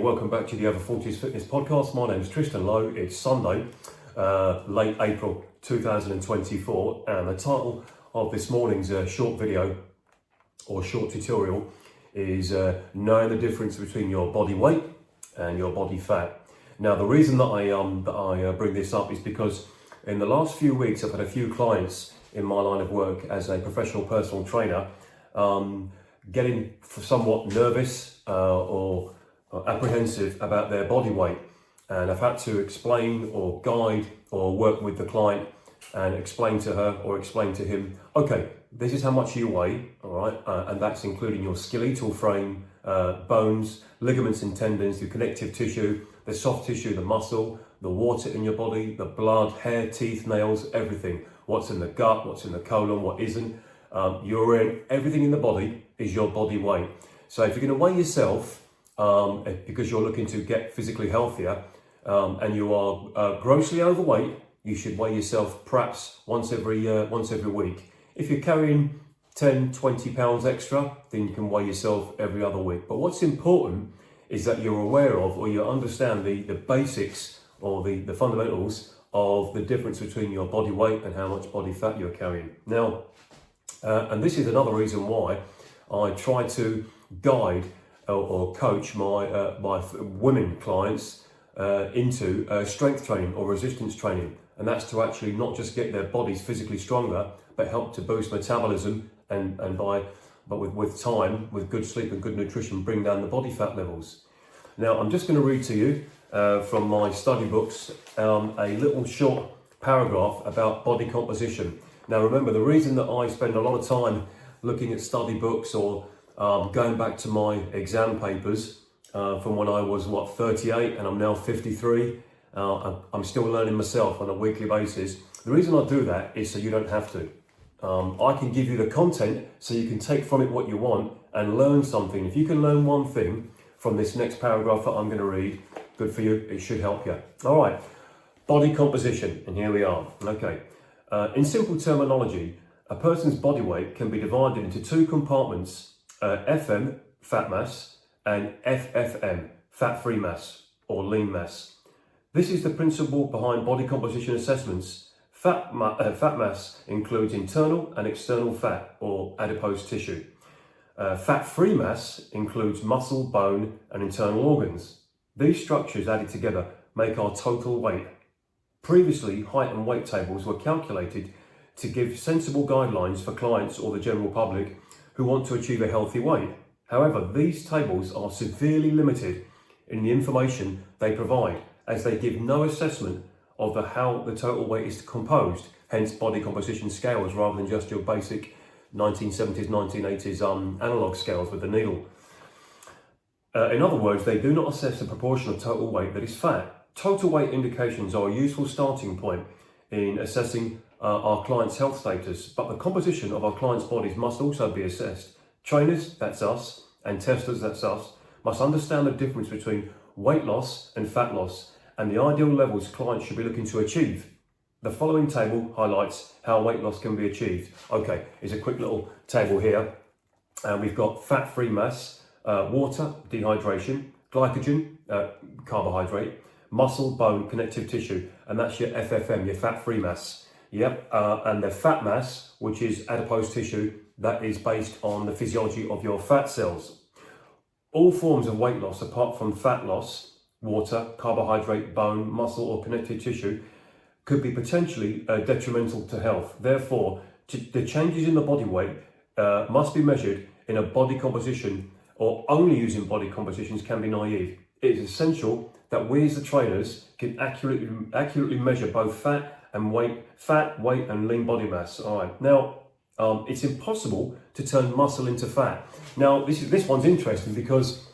Welcome back to the Over 40s Fitness Podcast. My name is Tristan Lowe. It's Sunday, late April 2024, and the title of this morning's short video or short tutorial is knowing the difference between your body weight and your body fat. Now, the reason that I bring this up is because in the last few weeks I've had a few clients in my line of work as a professional personal trainer getting somewhat nervous or apprehensive about their body weight, and I've had to explain or guide or work with the client and explain to her or explain to him, okay, this is how much you weigh, all right, and that's including your skeletal frame, bones, ligaments and tendons, the connective tissue, the soft tissue, the muscle, the water in your body, the blood, hair, teeth, nails, everything, what's in the gut, what's in the colon, what isn't, urine, everything in the body is your body weight. So if you're going to weigh yourself because you're looking to get physically healthier and you are grossly overweight, you should weigh yourself perhaps once every week. If you're carrying 10, 20 pounds extra, then you can weigh yourself every other week. But what's important is that you're aware of or you understand the basics or the fundamentals of the difference between your body weight and how much body fat you're carrying. Now, and this is another reason why I try to guide or coach my women clients into strength training or resistance training, and that's to actually not just get their bodies physically stronger, but help to boost metabolism but with time, with good sleep and good nutrition, bring down the body fat levels. Now, I'm just going to read to you from my study books a little short paragraph about body composition. Now, remember, the reason that I spend a lot of time looking at study books or going back to my exam papers from when I was 38 and I'm now 53. I'm still learning myself on a weekly basis. The reason I do that is so you don't have to. I can give you the content so you can take from it what you want and learn something. If you can learn one thing from this next paragraph that I'm going to read, good for you, it should help you. All right, body composition, and here we are. Okay, in simple terminology, a person's body weight can be divided into two compartments: FM, fat mass, and FFM, fat-free mass or lean mass. This is the principle behind body composition assessments. Fat mass includes internal and external fat or adipose tissue. Fat-free mass includes muscle, bone, and internal organs. These structures added together make our total weight. Previously, height and weight tables were calculated to give sensible guidelines for clients or the general public who want to achieve a healthy weight. However, these tables are severely limited in the information they provide, as they give no assessment of how the total weight is composed, hence body composition scales rather than just your basic 1970s, 1980s analog scales with the needle. In other words, they do not assess the proportion of total weight that is fat. Total weight indications are a useful starting point in assessing our client's health status, but the composition of our client's bodies must also be assessed. Trainers, that's us, and testers, that's us, must understand the difference between weight loss and fat loss and the ideal levels clients should be looking to achieve. The following table highlights how weight loss can be achieved. Okay, here's a quick little table here. We've got fat-free mass, water, dehydration, glycogen, carbohydrate, muscle, bone, connective tissue, and that's your FFM, your fat-free mass. Yep, and the fat mass, which is adipose tissue, that is based on the physiology of your fat cells. All forms of weight loss, apart from fat loss, water, carbohydrate, bone, muscle, or connective tissue, could be potentially detrimental to health. Therefore, the changes in the body weight must be measured in a body composition, or only using body compositions can be naive. It is essential that we as the trainers can accurately measure both fat, weight, and lean body mass. All right. Now, it's impossible to turn muscle into fat. Now, this one's interesting because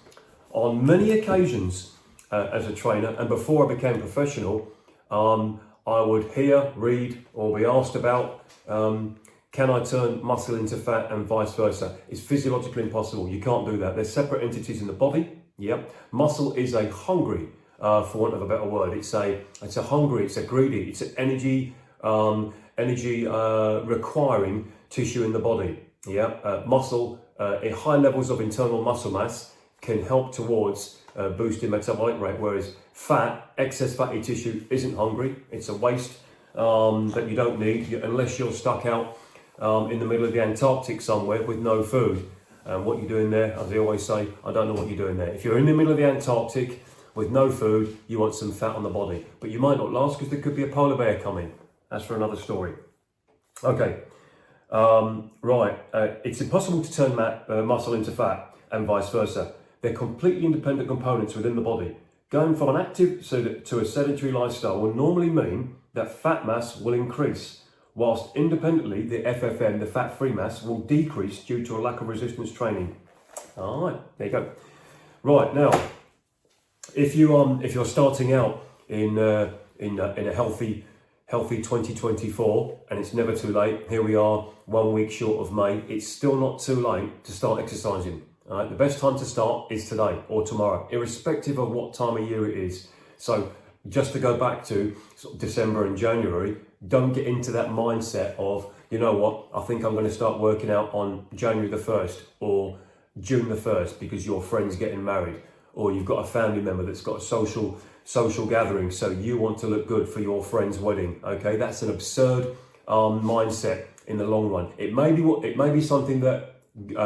on many occasions as a trainer and before I became professional, I would hear, read, or be asked about, can I turn muscle into fat and vice versa? It's physiologically impossible. You can't do that. They're separate entities in the body. Yep. Muscle is a hungry, for want of a better word. It's a hungry, it's a greedy, it's an energy requiring tissue in the body. Yeah. Muscle, high levels of internal muscle mass can help towards boosting metabolic rate, whereas fat, excess fatty tissue, isn't hungry. It's a waste that you don't need unless you're stuck out in the middle of the Antarctic somewhere with no food. What you're doing there, as I always say, I don't know what you're doing there. If you're in the middle of the Antarctic with no food, you want some fat on the body, but you might not last because there could be a polar bear coming. That's for another story. Okay, right. It's impossible to turn muscle into fat and vice versa. They're completely independent components within the body. Going from an active to a sedentary lifestyle will normally mean that fat mass will increase, whilst independently the FFM, the fat-free mass, will decrease due to a lack of resistance training. All right, there you go. Right, now, if you're starting out in a healthy 2024, and it's never too late. Here we are, 1 week short of May. It's still not too late to start exercising. All right, the best time to start is today or tomorrow, irrespective of what time of year it is. So just to go back to sort of December and January, don't get into that mindset of, you know what, I think I'm going to start working out on January the 1st or June the 1st because your friend's getting married, or you've got a family member that's got a social gathering, so you want to look good for your friend's wedding. Okay, that's an absurd mindset in the long run. It may be something that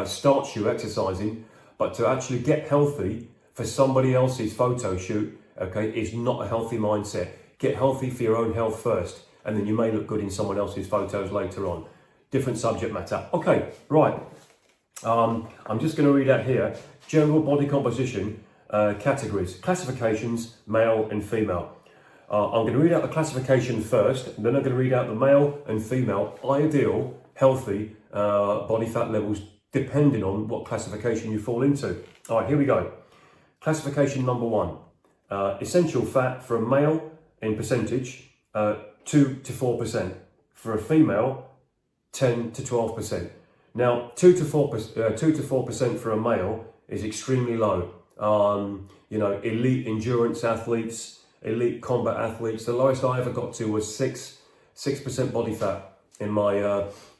starts you exercising, but to actually get healthy for somebody else's photo shoot, okay, is not a healthy mindset. Get healthy for your own health first, and then you may look good in someone else's photos later on. Different subject matter. Okay, right. I'm just going to read out here general body composition categories, classifications, male and female. I'm going to read out the classification first, and then I'm going to read out the male and female ideal healthy body fat levels depending on what classification you fall into. All right, here we go. Classification number 1. Essential fat for a male in percentage, 2 to 4%. For a female, 10 to 12%. Now, 2 to 4% for a male is extremely low. Elite endurance athletes, elite combat athletes. The lowest I ever got to was 6% body fat in my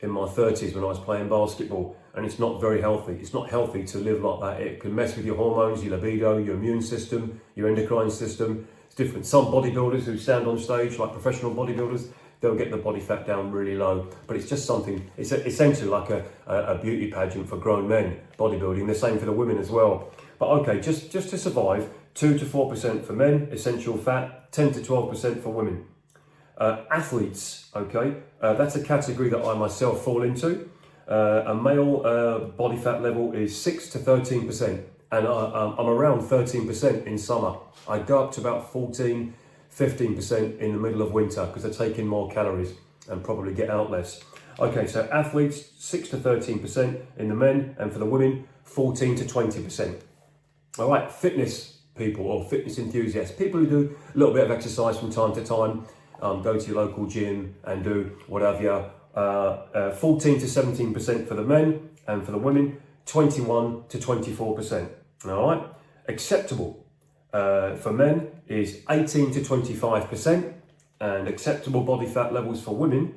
30s when I was playing basketball, and it's not very healthy. It's not healthy to live like that. It can mess with your hormones, your libido, your immune system, your endocrine system. It's different. Some bodybuilders who stand on stage, like professional bodybuilders, they'll get the body fat down really low, but it's just something, it's essentially like a beauty pageant for grown men, bodybuilding. The same for the women as well. But okay, just to survive, 2 to 4% for men, essential fat, 10 to 12% for women. Athletes, okay, that's a category that I myself fall into. A male body fat level is 6 to 13%, and I'm around 13% in summer. I go up to about 14, 15% in the middle of winter because I take in more calories and probably get out less. Okay, so athletes, 6 to 13% in the men, and for the women, 14 to 20%. All right, fitness people or fitness enthusiasts, people who do a little bit of exercise from time to time, go to your local gym and do whatever. 14 to 17% for the men, and for the women, 21 to 24%. All right, acceptable for men is 18 to 25%, and acceptable body fat levels for women,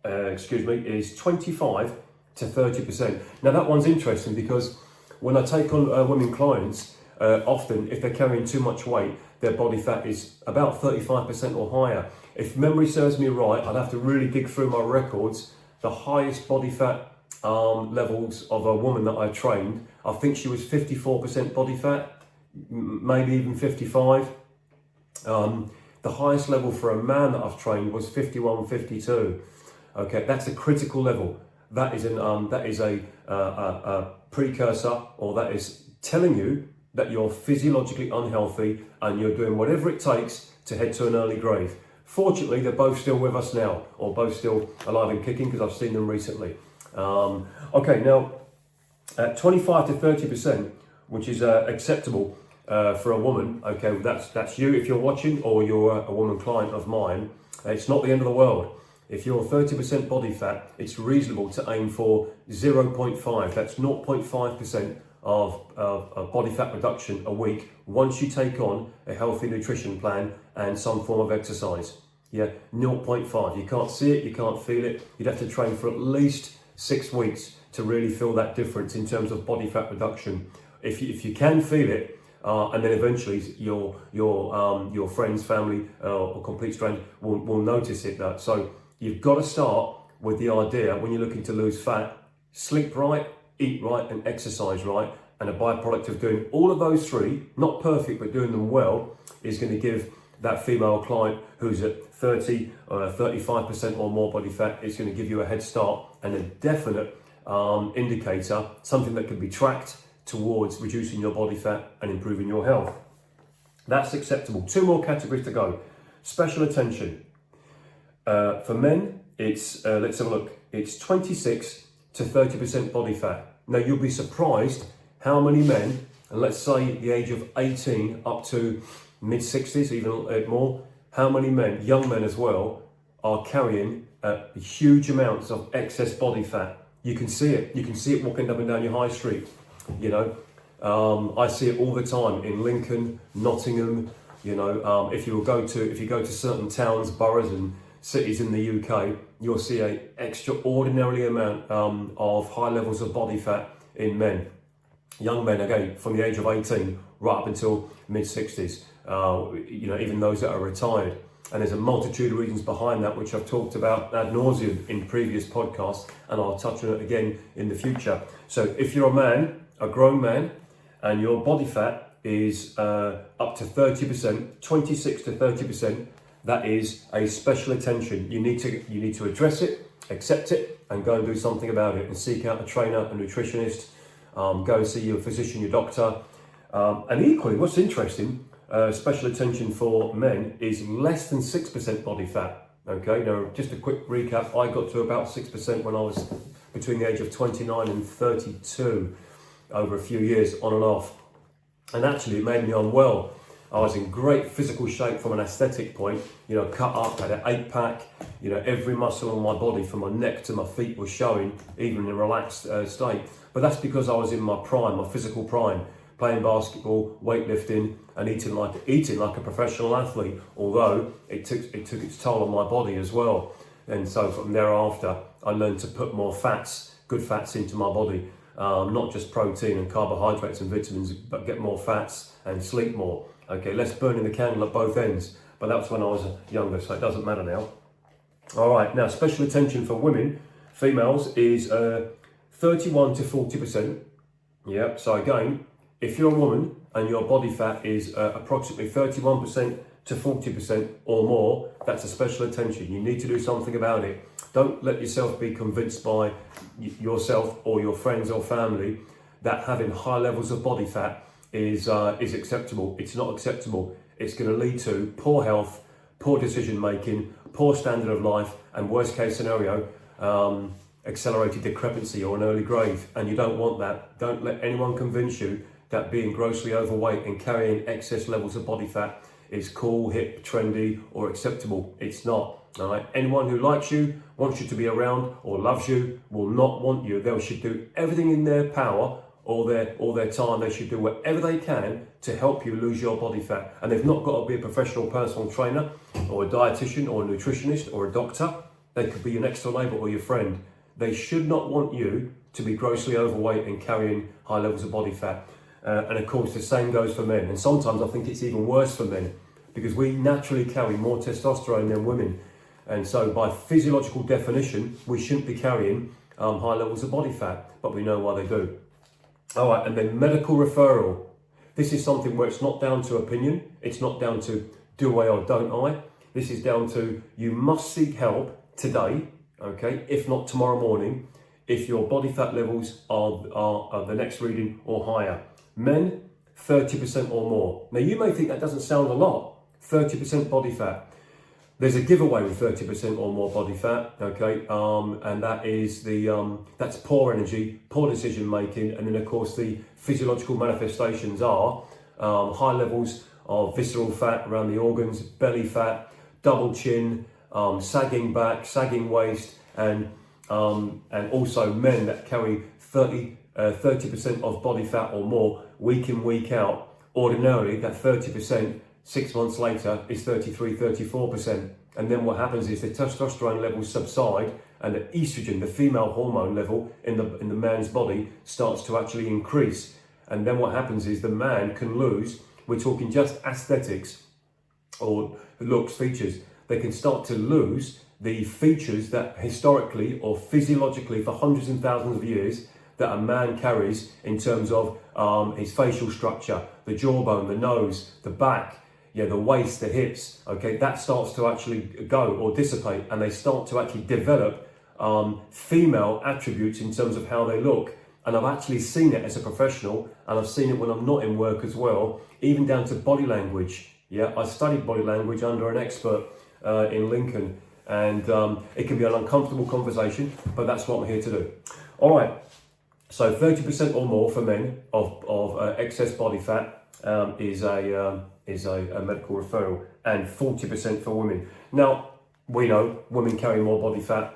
is 25 to 30%. Now that one's interesting because when I take on women clients, often if they're carrying too much weight, their body fat is about 35% or higher. If memory serves me right, I'd have to really dig through my records. The highest body fat levels of a woman that I trained, I think she was 54% body fat, maybe even 55. The highest level for a man that I've trained was 51, 52. Okay, that's a critical level. That is a precursor, or that is telling you that you're physiologically unhealthy and you're doing whatever it takes to head to an early grave. Fortunately, they're both still with us now, or both still alive and kicking because I've seen them recently. Okay, now at 25 to 30%, which is acceptable for a woman. Okay, that's you if you're watching, or you're a woman client of mine. It's not the end of the world. If you're 30% body fat, it's reasonable to aim for 0.5. That's 0.5% of body fat reduction a week once you take on a healthy nutrition plan and some form of exercise. Yeah, 0.5. You can't see it, you can't feel it. You'd have to train for at least 6 weeks to really feel that difference in terms of body fat reduction. If you can feel it, and then eventually your friends, family, or complete strangers will notice it. So you've got to start with the idea when you're looking to lose fat: sleep right, eat right, and exercise right. And a byproduct of doing all of those three, not perfect, but doing them well, is going to give that female client who's at 30 or 35% or more body fat, is going to give you a head start and a definite indicator, something that can be tracked towards reducing your body fat and improving your health. That's acceptable. 2 more categories to go. Special attention. For men, it's, let's have a look, it's 26 to 30% body fat. Now, you'll be surprised how many men, and let's say the age of 18 up to mid-60s, even a little bit more, how many men, young men as well, are carrying huge amounts of excess body fat. You can see it. You can see it walking up and down your high street. You know, I see it all the time in Lincoln, Nottingham. You know, if you go to certain towns, boroughs, and cities in the UK, you'll see an extraordinary amount of high levels of body fat in men. Young men, again, from the age of 18 right up until mid-60s. You know, even those that are retired. And there's a multitude of reasons behind that, which I've talked about ad nauseum in previous podcasts, and I'll touch on it again in the future. So if you're a man, a grown man, and your body fat is up to 30%, 26 to 30%, that is a special attention. You need to address it, accept it, and go and do something about it, and seek out a trainer, a nutritionist, go and see your physician, your doctor. And equally, what's interesting, special attention for men is less than 6% body fat. Okay, now just a quick recap. I got to about 6% when I was between the age of 29 and 32, over a few years, on and off. And actually, it made me unwell. I was in great physical shape from an aesthetic point, you know, cut up, had an 8-pack, you know, every muscle on my body from my neck to my feet was showing, even in a relaxed state. But that's because I was in my prime, my physical prime, playing basketball, weightlifting, and eating like a professional athlete, although it took its toll on my body as well. And so from thereafter, I learned to put more fats, good fats into my body, not just protein and carbohydrates and vitamins, but get more fats and sleep more. Okay, less burning the candle at both ends. But that was when I was younger, so it doesn't matter now. All right, now special attention for women, females, is 31 to 40%. Yeah, so again, if you're a woman and your body fat is approximately 31% to 40% or more, that's a special attention. You need to do something about it. Don't let yourself be convinced by yourself or your friends or family that having high levels of body fat is acceptable. It's not acceptable. It's going to lead to poor health, poor decision making, poor standard of life, and worst case scenario, accelerated decrepancy or an early grave. And you don't want that. Don't let anyone convince you that being grossly overweight and carrying excess levels of body fat is cool, hip, trendy, or acceptable. It's not. All right. Anyone who likes you, wants you to be around, or loves you will not want you. They should do everything in their power, all their time. They should do whatever they can to help you lose your body fat. And they've not got to be a professional personal trainer or a dietitian or a nutritionist or a doctor. They could be your next door neighbour or your friend. They should not want you to be grossly overweight and carrying high levels of body fat. And of course, the same goes for men. And sometimes I think it's even worse for men because we naturally carry more testosterone than women. And so by physiological definition, we shouldn't be carrying high levels of body fat, but we know why they do. All right, and then medical referral. This is something where it's not down to opinion. It's not down to do I or don't I. This is down to you must seek help today, okay, if not tomorrow morning, if your body fat levels are the next reading or higher. Men, 30% or more. Now you may think that doesn't sound a lot, 30% body fat. There's a giveaway with 30% or more body fat, okay, and that is that's poor energy, poor decision making, and then of course the physiological manifestations are high levels of visceral fat around the organs, belly fat, double chin, sagging back, sagging waist, and also men that carry 30% of body fat or more week in, week out. Ordinarily, that 30%, 6 months later, is 33, 34%. And then what happens is the testosterone levels subside and the estrogen, the female hormone level in the man's body, starts to actually increase. And then what happens is the man can lose, we're talking just aesthetics or looks, features, they can start to lose the features that historically or physiologically for hundreds and thousands of years that a man carries in terms of his facial structure, the jawbone, the nose, the back, the waist, the hips, okay, that starts to actually go or dissipate, and they start to actually develop female attributes in terms of how they look. And I've actually seen it as a professional, and I've seen it when I'm not in work as well, even down to body language. Yeah, I studied body language under an expert in Lincoln, and it can be an uncomfortable conversation, but that's what I'm here to do. All right, so 30% or more for men of excess body fat is a medical referral, and 40% for women. Now, we know women carry more body fat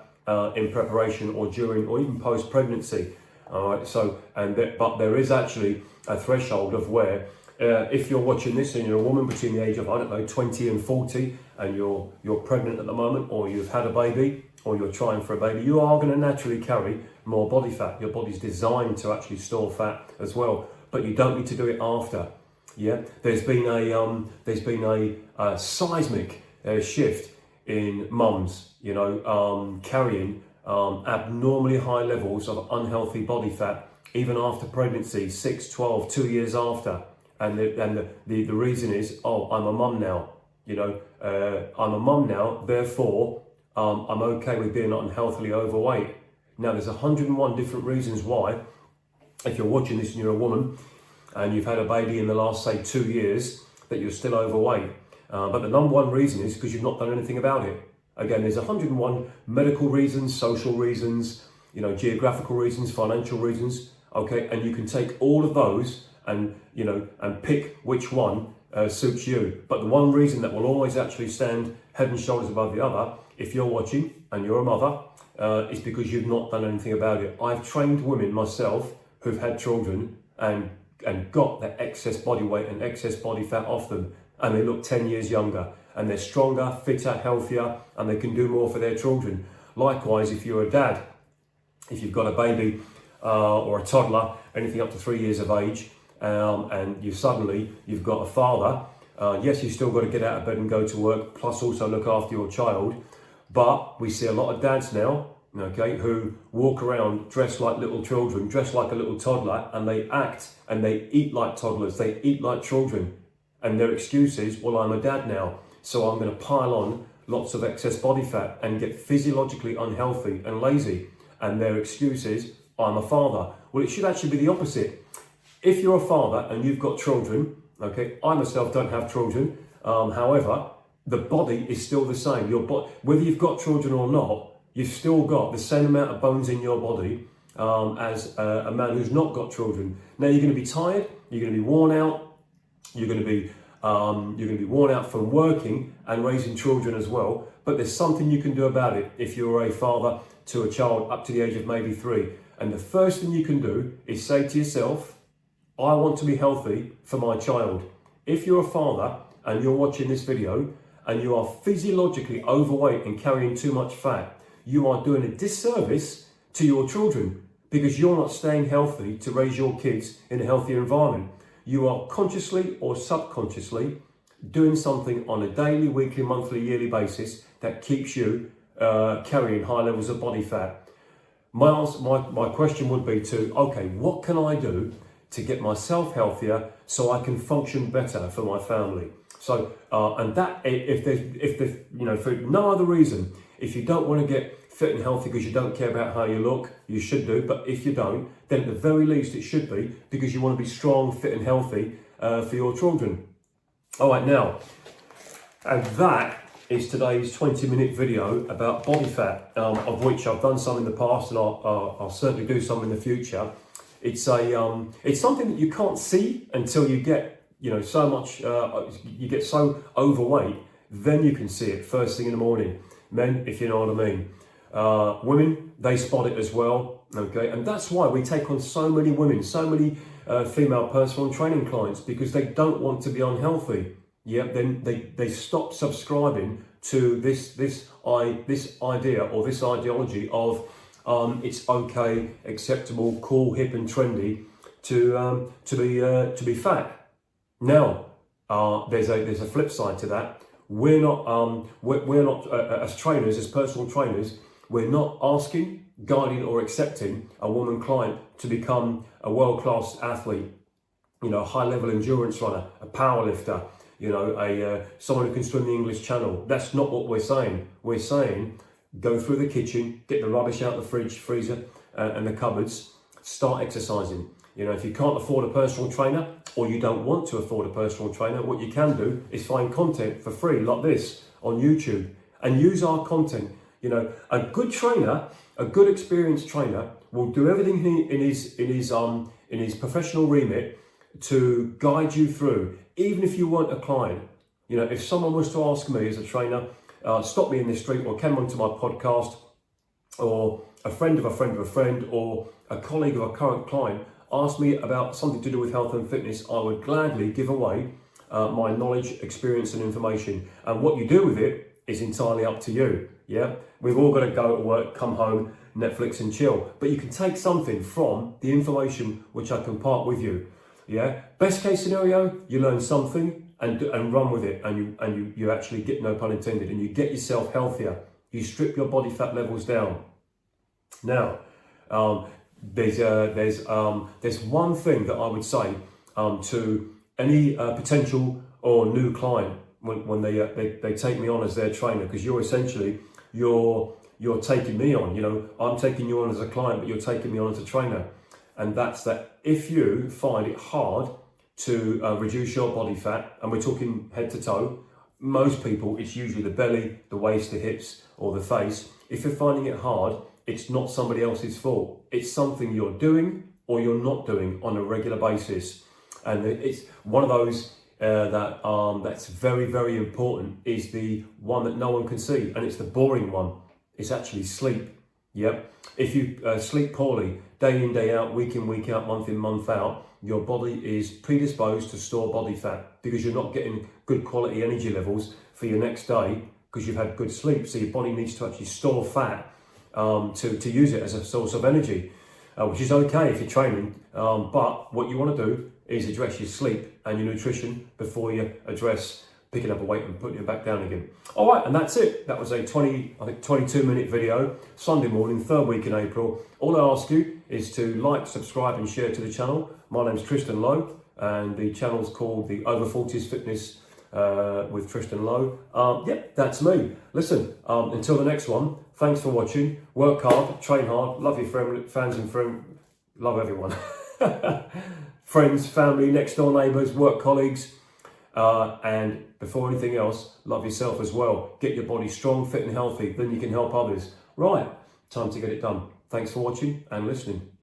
in preparation or during or even post-pregnancy. All right, so but there is actually a threshold of where if you're watching this and you're a woman between the age of 20 and 40, and you're pregnant at the moment, or you've had a baby, or you're trying for a baby, you are going to naturally carry more body fat. Your body's designed to actually store fat as well, but you don't need to do it after. Yeah, there's been a seismic shift in mums, carrying abnormally high levels of unhealthy body fat, even after pregnancy, 6, 12, 2 years after. And the reason is, I'm a mum now, I'm a mum now, therefore I'm okay with being unhealthily overweight. Now there's 101 different reasons why, if you're watching this and you're a woman and you've had a baby in the last, say, 2 years, that you're still overweight. But the number one reason is because you've not done anything about it. Again, there's 101 medical reasons, social reasons, geographical reasons, financial reasons, okay? And you can take all of those and pick which one suits you. But the one reason that will always actually stand head and shoulders above the other, if you're watching and you're a mother, is because you've not done anything about it. I've trained women myself who've had children and got their excess body weight and excess body fat off them, and they look 10 years younger, and they're stronger, fitter, healthier, and they can do more for their children. Likewise, if you're a dad, if you've got a baby or a toddler, anything up to 3 years of age, and you've got a father, yes, you've still got to get out of bed and go to work, plus also look after your child. But we see a lot of dads now, okay, who walk around dressed like little children, dressed like a little toddler, and they act and they eat like toddlers, they eat like children. And their excuse is, well, I'm a dad now, so I'm going to pile on lots of excess body fat and get physiologically unhealthy and lazy. And their excuse is, I'm a father. Well, it should actually be the opposite. If you're a father and you've got children, okay, I myself don't have children, however, the body is still the same. Your body, whether you've got children or not, you've still got the same amount of bones in your body as a man who's not got children. Now, you're going to be tired, you're going to be worn out, you're going to be worn out from working and raising children as well. But there's something you can do about it if you're a father to a child up to the age of maybe 3. And the first thing you can do is say to yourself, I want to be healthy for my child. If you're a father and you're watching this video and you are physiologically overweight and carrying too much fat, you are doing a disservice to your children, because you're not staying healthy to raise your kids in a healthier environment. You are consciously or subconsciously doing something on a daily, weekly, monthly, yearly basis that keeps you carrying high levels of body fat. My question would be okay, what can I do to get myself healthier so I can function better for my family? So, and that, if there's, for no other reason, if you don't want to get fit and healthy because you don't care about how you look, you should do. But if you don't, then at the very least it should be because you want to be strong, fit and healthy for your children. All right, now, and that is today's 20-minute video about body fat, of which I've done some in the past and I'll certainly do some in the future. It's something that you can't see until you get, so much, you get so overweight, then you can see it first thing in the morning. Men, if you know what I mean. Women, they spot it as well, okay? And that's why we take on so many women, so many female personal training clients, because they don't want to be unhealthy. Yeah, then they stop subscribing to this idea or this ideology of it's okay, acceptable, cool, hip and trendy to be fat. Now, there's a flip side to that. We're not as trainers, as personal trainers, we're not asking, guiding, or accepting a woman client to become a world-class athlete, you know, a high-level endurance runner, a power lifter, you know, someone who can swim the English Channel. That's not what we're saying. We're saying go through the kitchen, get the rubbish out the fridge, freezer, and the cupboards. Start exercising. You know, if you can't afford a personal trainer, or you don't want to afford a personal trainer, what you can do is find content for free like this on YouTube and use our content. You know, a good trainer, a good experienced trainer will do everything in his professional remit to guide you through, even if you weren't a client. You know, if someone was to ask me as a trainer, stop me in the street, or came onto my podcast, or a friend of a friend of a friend, or a colleague of a current client asked me about something to do with health and fitness, I would gladly give away my knowledge, experience, and information. And what you do with it is entirely up to you. Yeah, we've all got to go to work, come home, Netflix and chill. But you can take something from the information which I can part with you. Yeah, best case scenario, you learn something and run with it, and you actually get, no pun intended, and you get yourself healthier. You strip your body fat levels down. Now, there's one thing that I would say to any potential or new client when they take me on as their trainer, because you're essentially you're taking me on. You know, I'm taking you on as a client, but you're taking me on as a trainer, and that's that. If you find it hard to reduce your body fat, and we're talking head to toe, most people it's usually the belly, the waist, the hips, or the face. If you're finding it hard, it's not somebody else's fault. It's something you're doing or you're not doing on a regular basis. And it's one of those that's very, very important, is the one that no one can see. And it's the boring one. It's actually sleep. Yep. If you sleep poorly, day in, day out, week in, week out, month in, month out, your body is predisposed to store body fat, because you're not getting good quality energy levels for your next day because you've had good sleep. So your body needs to actually store fat to use it as a source of energy, which is okay if you're training. But what you want to do is address your sleep and your nutrition before you address picking up a weight and putting it back down again. All right, and that's it. That was a 22-minute video, Sunday morning, third week in April. All I ask you is to like, subscribe, and share to the channel. My name's Tristan Lowe, and the channel's called the Over 40s Fitness with Tristan Lowe. That's me. Listen, until the next one, thanks for watching. Work hard, train hard, love your fans and friends, love everyone. Friends, family, next door neighbours, work colleagues, and before anything else, love yourself as well. Get your body strong, fit and healthy, then you can help others. Right, time to get it done. Thanks for watching and listening.